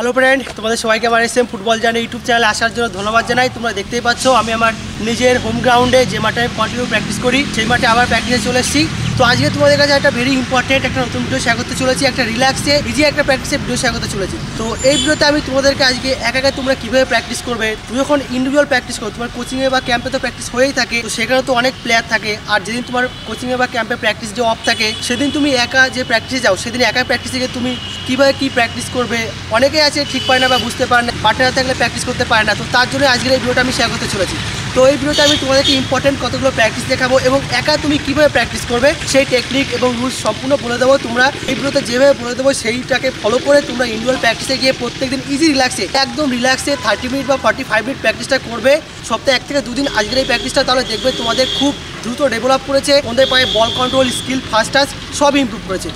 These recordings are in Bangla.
হ্যালো ফ্রেন্ড, তোমাদের সবাইকে আমার এসএম ফুটবল জার্নি ইউটিউব চ্যানেলে আসার জন্য ধন্যবাদ জানাই। তোমরা দেখতেই পাচ্ছ আমি আমার নিজের হোম গ্রাউন্ডে যে মাঠে কন্টিনিউ প্র্যাকটিস করি সেই মাঠে আবার প্র্যাকটিসে চলে এসেছি। তো আজকে তোমাদের কাছে একটা ভেরি ইম্পর্টেন্ট একটা নতুন ভিডিও শেয়ার করতে চলেছি, একটা রিল্যাক্সে ইজি একটা প্র্যাকটিসের ভিডিও শেয়ার করতে চলেছি। তো এই ভিডিওতে আমি তোমাদেরকে আজকে একা তোমরা কীভাবে প্র্যাকটিস করবে। তুমি যখন ইন্ডিভিজুয়াল প্র্যাকটিস করো, তোমার কোচিংয়ে বা ক্যাম্পে তো প্র্যাকটিস হয়েই থাকে, তো সেখানে তো অনেক প্লেয়ার থাকে। আর যেদিন তোমার কোচিংয়ে বা ক্যাম্পে প্র্যাকটিস যে অফ থাকে সেদিন তুমি একা যে প্র্যাকটিসে যাও, সেদিন একা প্র্যাকটিসে গিয়ে তুমি কীভাবে কী প্র্যাকটিস করবে। অনেকেই আছে ঠিক পারে না বা বুঝতে পারে না, পার্টনার থাকলে প্র্যাকটিস করতে পারে না। তো তার জন্য আজকের এই ভিডিওটা আমি শেয়ার করতে চলেছি। তো এই ভিডিওতে আমি তোমাদেরকে ইম্পর্টেন্ট কতগুলো প্র্যাকটিস দেখাবো এবং একা তুমি কীভাবে প্র্যাকটিস করবে সেই টেকনিক এবং রুলস সম্পূর্ণ বলে দেবো। তোমরা এই ভিডিওতে যেভাবে বলে দেবো সেইটাকে ফলো করে তোমরা ইন্ডিভিজুয়াল প্র্যাকটিসে গিয়ে প্রত্যেকদিন ইজি রিল্যাক্সে একদম রিল্যাক্সে 30 মিনিট বা 45 মিনিট প্র্যাকটিসটা করবে সপ্তাহে 1 থেকে 2 দিন আজকের এই প্র্যাকটিসটা। তাহলে দেখবে তোমাদের খুব দ্রুত ডেভেলপ করেছে, তোমাদের পায়ে ball control, skill, fast touch সব ইমপ্রুভ করেছে।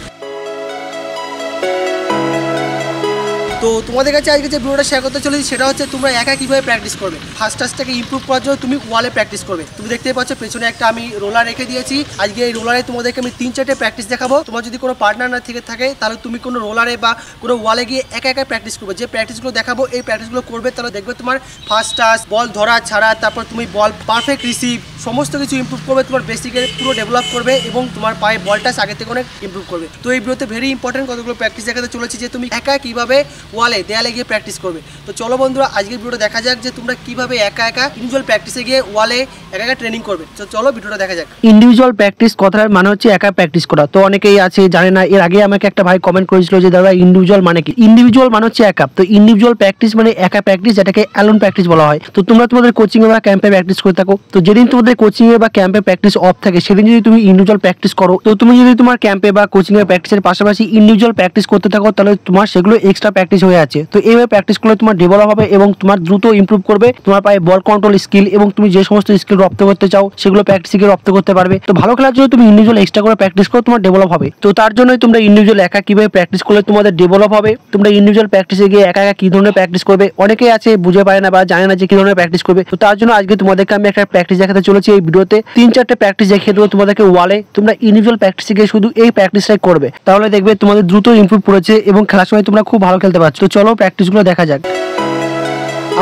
তো তোমাদের কাছে আজকে যে ভিডিওটা শেয়ার করতে চলেছি সেটা হচ্ছে তোমরা একা কীভাবে প্র্যাকটিস করবে। ফার্স্ট টাচটাকে ইমপ্রুভ করার জন্য তুমি ওয়ালে প্র্যাকটিস করবে। তুমি দেখতেই পাচ্ছ পেছনে একটা আমি রোলার রেখে দিয়েছি। আজকে এই রোলারে তোমাদেরকে আমি 3-4টে প্র্যাকটিস দেখাবো। তোমার যদি কোনো পার্টনার না থেকে থাকে তাহলে তুমি কোনো রোলারে বা কোনো ওয়ালে গিয়ে একা প্র্যাকটিস করবে। যে প্র্যাকটিসগুলো দেখাবো এই প্র্যাকটিসগুলো করবে, তাহলে দেখবে তোমার ফার্স্ট টাচ, বল ধরা ছাড়া, তারপর তুমি বল পারফেক্ট রিসিভ সমস্ত কিছু ইমপ্রুভ করবে। তোমার বেসিকের পুরো ডেভেলপ করবে এবং তোমার পায়ে বল টাচ আগে থেকে অনেক ইমপ্রুভ করবে। তো এই ভিডিওতে ভেরি ইম্পর্টেন্ট কতগুলো প্র্যাকটিস দেখাতে চলেছি যে তুমি একা কীভাবে ওয়ালে দেয়ালে গিয়ে প্র্যাকটিস করবে। তো চলো বন্ধুরা আজকের ভিডিওটা দেখা যাক যে তোমরা কিভাবে একা ইন্ডিভিজুয়াল প্র্যাকটিসে গিয়ে ওয়ালে একা ট্রেনিং করবে। তো চলো ভিডিওটা দেখা যাক। ইন্ডিভিজুয়াল প্র্যাকটিস কথার মানে হচ্ছে একা প্র্যাকটিস করা। তো অনেকেই আছে জানে না। এর আগে আমাকে একটা ভাই কমেন্ট করেছিল যে দাদা ইন্ডিভিজুয়াল মানে কি। ইন্ডিভিজুয়াল মানে হচ্ছে একা। তো ইন্ডিভিজুয়াল প্র্যাকটিস মানে একা প্র্যাকটিস, যেটাকে অ্যালোন প্র্যাকটিস বলা হয়। তো তোমরা তোমাদের কোচিং এ বা ক্যাম্পে প্র্যাকটিস করে থাকো, তো যেদিন তোমাদের কোচিং এ বা ক্যাম্পে প্র্যাকটিস অফ থাকে সেদিন যদি তুমি ইন্ডিভিজুয়াল প্র্যাকটিস করো, তো তুমি যদি তোমার ক্যাম্পে বা কোচিং এ প্র্যাকটিসের পাশাপাশি ইন্ডিভিজুয়াল প্র্যাকটিস করতে থাকো তাহলে তোমার সেগুলো এক্সট্রা প্র্যাকটিস হয়ে আছে। তো এইভাবে প্র্যাকটিস করলে তোমার ডেভেলপ হবে এবং তোমার দ্রুত ইমপ্রুভ করবে। তোমার পায়ে বল কন্ট্রোল, স্কিল এবং তুমি যে সমস্ত স্কিল রপ্ত করতে চাও সেগুলো প্র্যাকটিসে গিয়ে রপ্ত করতে পারবে। তো ভালো খেলার জন্য তুমি ইন্ডিভিজুয়াল এক্সট্রা করে প্র্যাকটিস করো, তোমার ডেভেলপ হবে। তো তার জন্যই তোমরা ইন্ডিভিজুয়াল একা কিভাবে প্র্যাকটিস করলে তোমাদের ডেভেলপ হবে। তোমরা ইন্ডিভিজুয়াল প্র্যাকটিসে গিয়ে একা কি ধরনের প্র্যাকটিস করবে। অনেকেই আছে বুঝে পারে না বা জানে না যে কি ধরনের প্র্যাকটিস করবে। তো তার জন্য আজকে তোমাদেরকে আমি একটা প্র্যাকটিস দেখাতে চলেছি এই ভিডিওতে। 3-4টে প্র্যাকটিস দেখিয়ে দেবো তোমাদেরকে ওয়ালে। তোমরা ইন্ডিভিজুয়াল প্র্যাকটিসে গিয়ে শুধু এই প্র্যাকটিসটাই করবে, তাহলে দেখবে তোমাদের দ্রুত ইমপ্রুভ করেছে এবং খেলার সময় তোমরা খুব ভালো খেলতে পারছো। তো চলো প্র্যাকটিসগুলো দেখা যাক।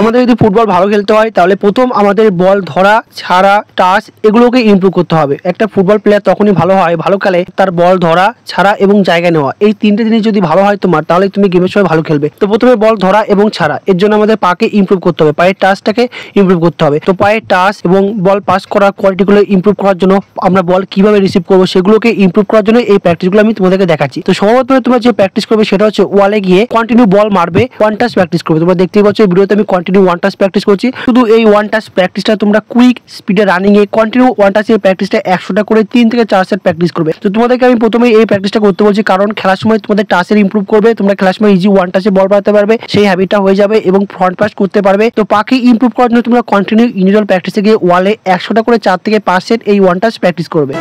আমাদের যদি ফুটবল ভালো খেলতে হয় তাহলে প্রথম আমাদের বল ধরা, ছাড়া, টাচ এগুলোকে ইমপ্রুভ করতে হবে। একটা ফুটবল প্লেয়ার তখনই ভালো হয়, ভালো খেলে তার বল ধরা, ছাড়া এবং জায়গা নেওয়া। এই 3টে জিনিস যদি ভালো হয় তোমার, তাহলে তুমি গেমের সময় ভালো খেলবে। তো প্রথমে বল ধরা এবং ছাড়া, এর জন্য আমাদের পাকে ইমপ্রুভ করতে হবে, পায়ের টাচটাকে ইমপ্রুভ করতে হবে। তো পায়ের টাচ এবং বল পাস করার কোয়ালিটিগুলো ইমপ্রুভ করার জন্য আমরা বল কিভাবে রিসিভ করবো সেগুলোকে ইমপ্রুভ করার জন্য এই প্র্যাকটিসগুলো আমি তোমাদেরকে দেখাচ্ছি। তো সর্বপ্রথমে তোমরা যে প্র্যাকটিস করবে সেটা হচ্ছে ওয়ালে গিয়ে কন্টিনিউ বল মারবে, ওয়ান টাচ প্র্যাকটিস করবে। তোমরা দেখতেই পাচ্ছ এই ভিডিওতে আমি কন্টিনিউ ওয়ান টাচ প্র্যাকটিস করছি। শুধু এই ওয়ান টাচ প্র্যাকটিসটা তোমরা কুইক স্পিডে রানিং এ কন্টিনিউ ওয়ান টাচের প্র্যাকটিসটা 100টা করে 3 থেকে 4 সেট প্র্যাকটিস করবে। তো তোমাদেরকে আমি প্রথমে এই প্র্যাকটিসটা করতে বলছি কারণ খেলার সময় তোমাদের টাচের ইমপ্রুভ করবে। তোমরা খেলার সময় ইজি ওয়ান টাচে বল বাড়াতে পারবে, সেই হ্যাবিটটা হয়ে যাবে এবং ফ্রন্ট পাস করতে পারবে। তো পাকে ইমপ্রুভ করার জন্য তোমরা কন্টিনিউ ইন্ডিভিজুয়াল প্র্যাকটিসে গিয়ে ওয়ালে 100টা করে 4 থেকে 5 সেট এই ওয়ান টাচ প্র্যাকটিস করবে।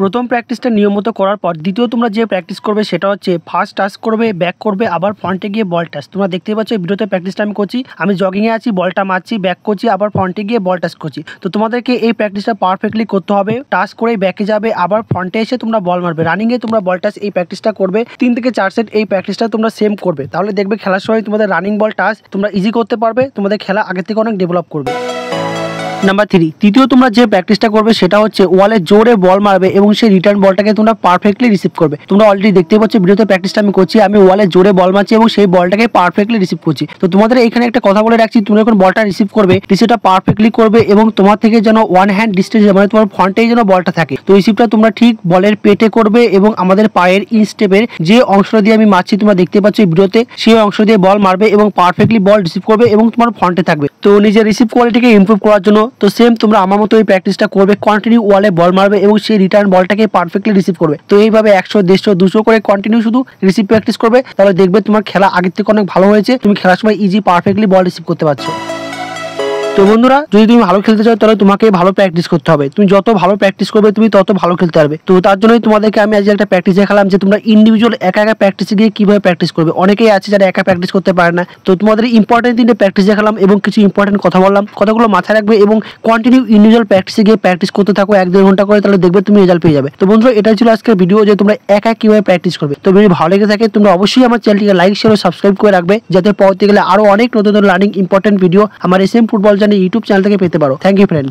প্রথম প্র্যাকটিসটা নিয়মিত করার পর দ্বিতীয় তোমরা যে প্র্যাকটিস করবে সেটা হচ্ছে ফার্স্ট টাচ করবে, ব্যাক করবে, আবার ফ্রন্টে গিয়ে বল টাচ। তোমরা দেখতেই পাচ্ছ এই ভিডিওতে প্র্যাকটিসটা আমি করছি। আমি জগিংয়ে আছি, বলটা মারছি, ব্যাক করছি, আবার ফ্রন্টে গিয়ে বল টাচ করছি। তো তোমাদেরকে এই প্র্যাকটিসটা পারফেক্টলি করতে হবে। টাচ করে ব্যাকে যাবে, আবার ফ্রন্টে এসে তোমরা বল মারবে, রানিংয়ে তোমরা বল টাচ এই প্র্যাকটিসটা করবে 3 থেকে 4 সেট এই প্র্যাকটিসটা তোমরা সেম করবে। তাহলে দেখবে খেলার সময় তোমাদের রানিং বল টাচ তোমরা ইজি করতে পারবে, তোমাদের খেলা আগে থেকে অনেক ডেভেলপ করবে। নাম্বার 3, তৃতীয় তোমরা যে প্র্যাকটিসটা করবে সেটা হচ্ছে ওয়ালে জোরে বল মারবে এবং সেই রিটার্ন বলটাকে তোমরা পারফেক্টলি রিসিভ করবে। তোমরা অলরেডি দেখতে পাচ্ছ ভিডিওতে প্র্যাকটিসটা আমি করছি। আমি ওয়ালে জোরে বল মারছি এবং সেই বলটাকে পারফেক্টলি রিসিভ করছি। তো তোমাদের এখানে একটা কথা বলে রাখছি, তুমি যখন বলটা রিসিভ করবে রিসিভটা পারফেক্টলি করবে এবং তোমার থেকে যেন ওয়ান হ্যান্ড ডিস্টেন্স মানে তোমার ফ্রন্টেই যেন বলটা থাকে। তো রিসিভটা তোমরা ঠিক বলের পেটে করবে এবং আমাদের পায়ের ইনস্টেপের যে অংশটা দিয়ে আমি মারছি তোমরা দেখতে পাচ্ছ এই ভিডিওতে, সেই অংশ দিয়ে বল মারবে এবং পারফেক্টলি বল রিসিভ করবে এবং তোমার ফ্রন্টে থাকবে। তো নিজের রিসিভ কোয়ালিটিকে ইমপ্রুভ করার জন্য তো সেম তোমরা আমার মতো এই প্র্যাকটিসটা করবে, কন্টিনিউ ওয়ালে বল মারবে এবং সেই রিটার্ন বলটাকে পারফেক্টলি রিসিভ করবে। তো এইভাবে 100, 150, 200 করে কন্টিনিউ শুধু রিসিভ প্র্যাকটিস করবে, তাহলে দেখবে তোমার খেলা আগের থেকে অনেক ভালো হয়েছে। তুমি খেলার সময় ইজি পারফেক্টলি বল রিসিভ করতে পারছো। তো বন্ধুরা, যদি তুমি ভালো খেলতে চাও তাহলে তোমাকে ভালো প্র্যাকটিস করতে হবে। তুমি যত ভালো প্র্যাকটিস করবে তুমি তত ভালো খেলতে পারবে। তো তার জন্যই তোমাদেরকে আমি আজকে একটা প্র্যাকটিস দেখালাম যে তোমরা ইন্ডিভিজুয়াল একা একা প্র্যাকটিসে গিয়ে কিভাবে প্র্যাকটিস করবে। অনেকেই আছে যারা একা প্র্যাকটিস করতে পারে না। তো তোমাদের ইম্পর্টেন্ট 3টে প্র্যাকটিস দেখালাম এবং কিছু ইম্পর্টেন্ট কথা বললাম। কথাগুলো মাথায় রাখবে এবং কন্টিনিউ ইন্ডিভিজুয়াল প্র্যাকটিসে গিয়ে প্র্যাকটিস করতে থাকো 1-1.5 ঘন্টা করে, তাহলে দেখবে তুমি রেজাল্ট পেয়ে যাবে। তো বন্ধুরা, এটাই ছিল আজকের ভিডিও যে তোমরা একা কিভাবে প্র্যাকটিস করবে। তো যদি ভালো লেগে থাকে তোমরা অবশ্যই আমার চ্যানেলটিকে লাইক শেয়ার ও সাবস্ক্রাইব করে রাখবে, যাতে পরবর্তীকালে আরো অনেক নতুন লার্নিং ইম্পর্টেন্ট ভিডিও আমার SM football journey YouTube channel থেকে পেতে পারো। Thank you friend.